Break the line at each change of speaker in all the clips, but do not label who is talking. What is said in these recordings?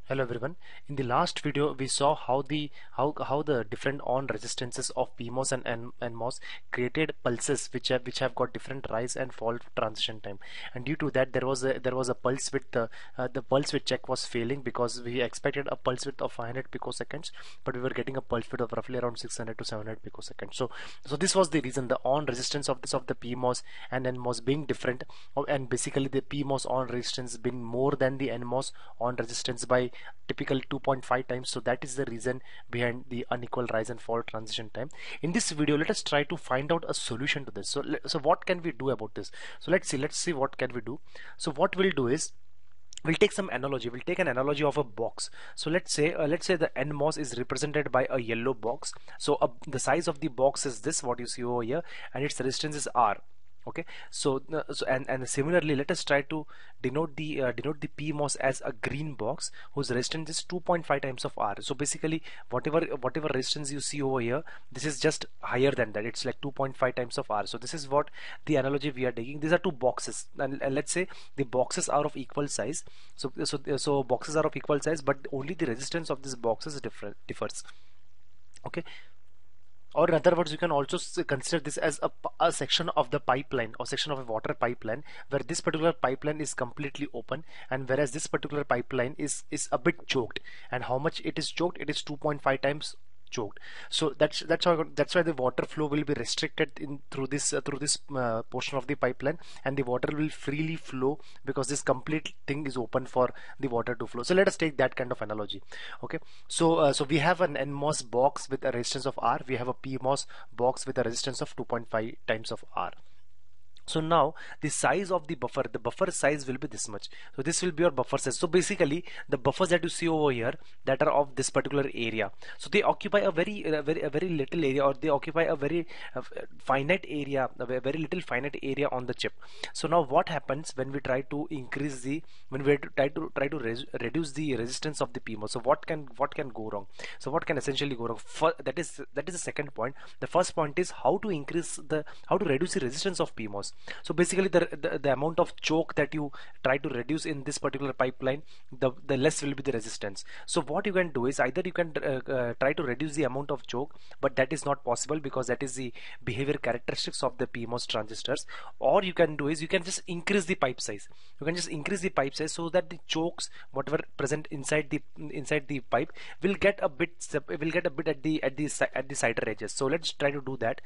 Hello everyone. In the last video, we saw how the different on resistances of PMOS and NMOS created pulses which have got different rise and fall transition time. And due to that, there was a pulse width. The pulse width check was failing because we expected a pulse width of 500 picoseconds, but we were getting a pulse width of roughly around 600 to 700 picoseconds. So this was the reason the on resistance of the PMOS and NMOS being different, and basically the PMOS on resistance being more than the NMOS on resistance by typical 2.5 times. So that is the reason behind the unequal rise and fall transition time. In this video, let us try to find out a solution to this. So what can we do about this? So let's see what can we do. So what we'll do is we'll take some analogy. We'll take an analogy of a box. So let's say the NMOS is represented by a yellow box. So the size of the box is this, what you see over here, and its resistance is R. Okay, and similarly, let us try to denote the PMOS as a green box whose resistance is 2.5 times of R. So basically, whatever resistance you see over here, this is just higher than that. It's like 2.5 times of R. So this is what the analogy we are taking. These are two boxes, and let's say the boxes are of equal size. So boxes are of equal size, but only the resistance of these boxes differs. Okay. Or in other words, you can also consider this as a section of the pipeline or section of a water pipeline, where this particular pipeline is completely open, and whereas this particular pipeline is a bit choked. And how much it is choked? It is 2.5 times choked. So that's why the water flow will be restricted in through this portion of the pipeline, and the water will freely flow because this complete thing is open for the water to flow. So let us take that kind of analogy. Okay, so we have an NMOS box with a resistance of R. We have a PMOS box with a resistance of 2.5 times of R. So now the size of the buffer size will be this much. So this will be your buffer size. So basically the buffers that you see over here that are of this particular area, so they occupy a very little area, or they occupy a very finite area, a very little finite area on the chip. So now what happens when we try to increase the reduce the resistance of the PMOS? So what can go wrong? So what can essentially go wrong? That is the second point. The first point is how to reduce the resistance of PMOS. So basically the amount of choke that you try to reduce in this particular pipeline, the less will be the resistance. So what you can do is either you can try to reduce the amount of choke, but that is not possible because that is the behavior characteristics of the PMOS transistors. Or you can do is you can just increase the pipe size. You can just increase the pipe size so that the chokes whatever present inside the pipe will get a bit at the cider edges. So let's try to do that.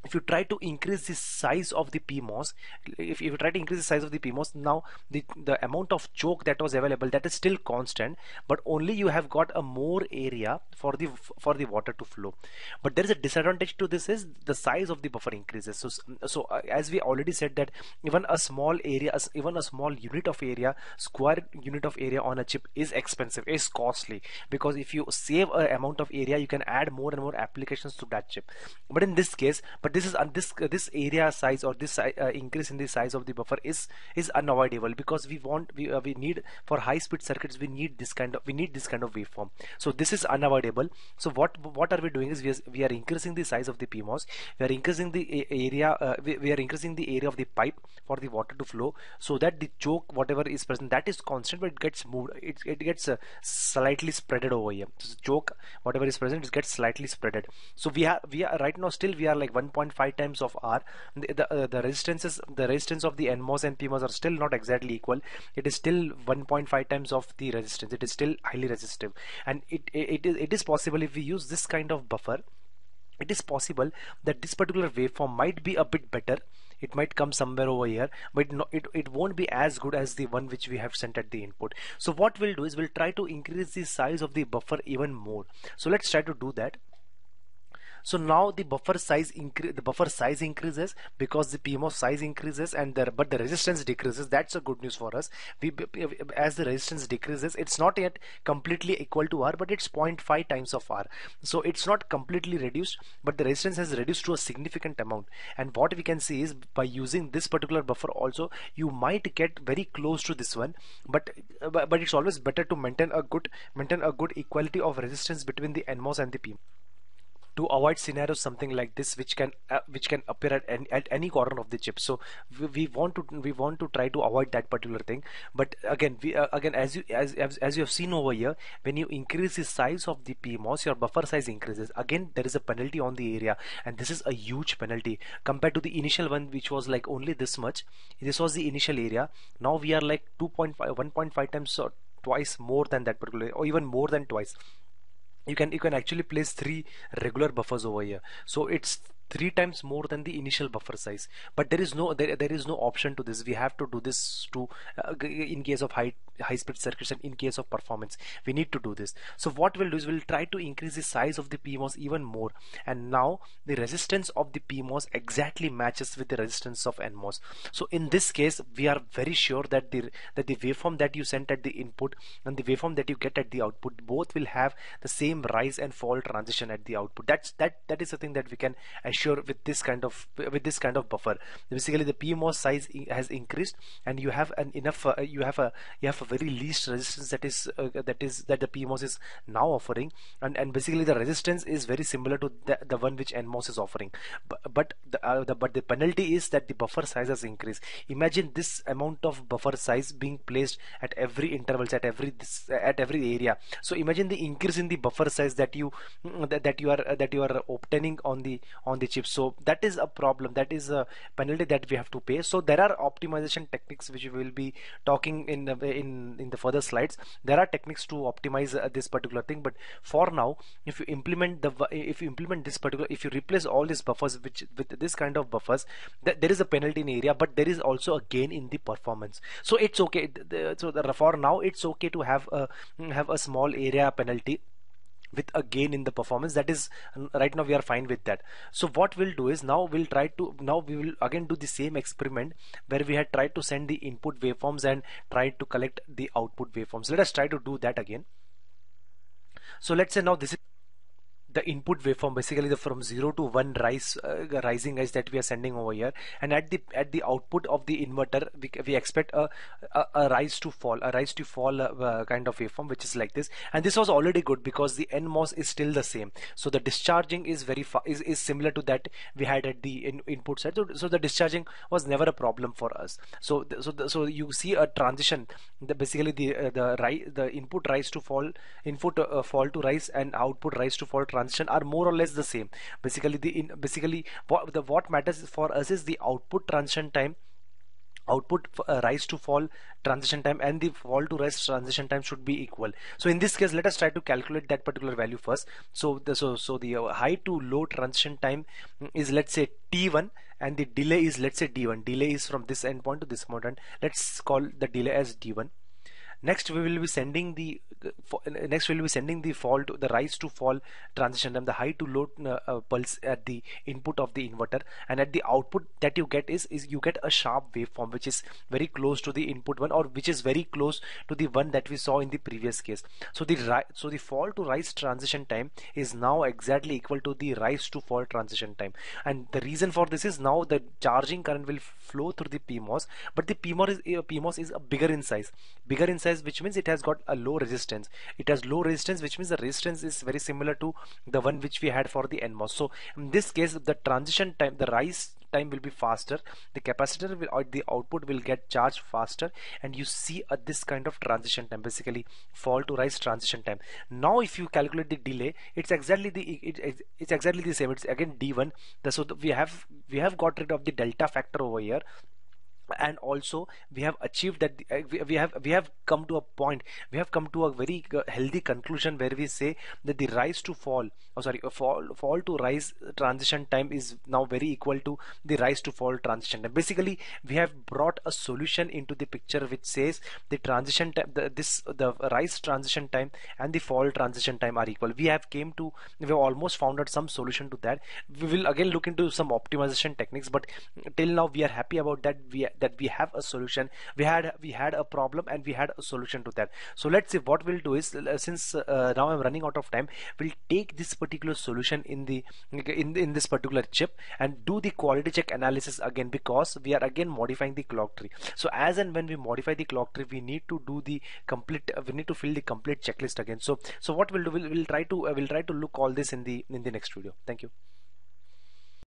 If you try to increase the size of the PMOS, if you try to increase the size of the PMOS, now the amount of choke that was available, that is still constant, but only you have got a more area for the water to flow. But there is a disadvantage to this, is the size of the buffer increases. So as we already said, that even a small area, even a small unit of area, square unit of area on a chip is expensive, is costly, because if you save a amount of area, you can add more and more applications to that chip. But in this case, this area size, or this increase in the size of the buffer is unavoidable, because we need, for high speed circuits, we need this kind of waveform. So this is unavoidable. So what are we doing is we are increasing the size of the PMOS. We are increasing the area. We are increasing the area of the pipe for the water to flow, so that the choke whatever is present, that is constant, but it gets moved. It gets slightly spreaded over here. So the choke whatever is present, it gets slightly spreaded. So we are right now still we are like 1.5 times of R. The resistance of the NMOS and PMOS are still not exactly equal. It is still 1.5 times of the resistance. It is still highly resistive, and it is possible, if we use this kind of buffer, it is possible that this particular waveform might be a bit better. It might come somewhere over here, but it won't be as good as the one which we have sent at the input. So what we'll do is we'll try to increase the size of the buffer even more. So let's try to do that. So now the buffer size increases because the PMOS size increases, but the resistance decreases. That's a good news for us. As the resistance decreases, it's not yet completely equal to R, but it's 0.5 times of R. So it's not completely reduced, but the resistance has reduced to a significant amount. And what we can see is, by using this particular buffer also, you might get very close to this one, but it's always better to maintain a good equality of resistance between the NMOS and the PMOS. to avoid scenarios something like this which can appear at any corner of the chip. So we want to try to avoid that particular thing. But again, again, as you have seen over here, when you increase the size of the PMOS, your buffer size increases. Again, there is a penalty on the area, and this is a huge penalty compared to the initial one, which was like only this much. This was the initial area. Now we are like 2.5 1.5 times or twice more than that particular, or even more than twice. You can actually place three regular buffers over here, so it's three times more than the initial buffer size. But there is no option to this. We have to do this to in case of high speed circuits, and in case of performance we need to do this. So what we'll do is we'll try to increase the size of the PMOS even more, and now the resistance of the PMOS exactly matches with the resistance of NMOS. So in this case we are very sure that the waveform that you sent at the input and the waveform that you get at the output both will have the same rise and fall transition at the output. That is the thing that we can assure with this kind of buffer. Basically the PMOS size has increased, and you have an enough you have a very least resistance that the PMOS is now offering, and basically the resistance is very similar to the one which NMOS is offering. But the penalty is that the buffer size has increased. Imagine this amount of buffer size being placed at every intervals, at every area. So imagine the increase in the buffer size that you are obtaining on the chip. So that is a problem, that is a penalty that we have to pay. So there are optimization techniques which we will be talking in the further slides. There are techniques to optimize this particular thing, but for now, if you implement this particular, if you replace all these buffers with this kind of buffers, there is a penalty in area, but there is also a gain in the performance. So it's okay. For now it's okay to have a small area penalty with a gain in the performance. That is, right now we are fine with that. So what we'll do is now we will again do the same experiment where we had tried to send the input waveforms and tried to collect the output waveforms. Let us try to do that again. So let's say now this is the input waveform, basically the from 0 to 1 rising edge that we are sending over here, and at the output of the inverter we expect a rise to fall kind of waveform, which is like this. And this was already good because the NMOS is still the same, so the discharging is is similar to that we had at the input side. So the discharging was never a problem for us. So you see a transition, basically the input rise to fall, fall to rise, and output rise to fall transition are more or less the same. Basically what matters for us is the output transition time, rise to fall transition time, and the fall to rise transition time should be equal. So in this case, let us try to calculate that particular value first. So the high to low transition time is, let's say, T1, and the delay is, let's say, D1. Delay is from this endpoint to this point. Let's call the delay as D1. Next we will be sending the fall to the rise to fall transition time, the high to low pulse at the input of the inverter, and at the output that you get is you get a sharp waveform which is very close to the input one, or which is very close to the one that we saw in the previous case. So the fall to rise transition time is now exactly equal to the rise to fall transition time, and the reason for this is now the charging current will flow through the PMOS, but the PMOS is a bigger in size, which means it has got a low resistance. It has low resistance, which means the resistance is very similar to the one which we had for the NMOS. So in this case, the transition time, the rise time will be faster, the capacitor will, or the output will get charged faster, and you see this kind of transition time, basically fall to rise transition time. Now if you calculate the delay, it's exactly the same. It's again D1. We have got rid of the delta factor over here, and also we have achieved that we have come to a point, we have come to a very healthy conclusion where we say that the rise to fall, fall to rise transition time is now very equal to the rise to fall transition time. Basically we have brought a solution into the picture which says the transition time, the rise transition time and the fall transition time are equal. We have almost found out some solution to that. We will again look into some optimization techniques, but till now we are happy about that. that we have a solution, we had a problem and we had a solution to that. So let's see, what we'll do is, since now I'm running out of time, we'll take this particular solution in the in this particular chip and do the quality check analysis again, because we are again modifying the clock tree. So as and when we modify the clock tree, we need to do the complete we need to fill the complete checklist again. So what we'll do, we'll try to look all this in the next video. Thank you.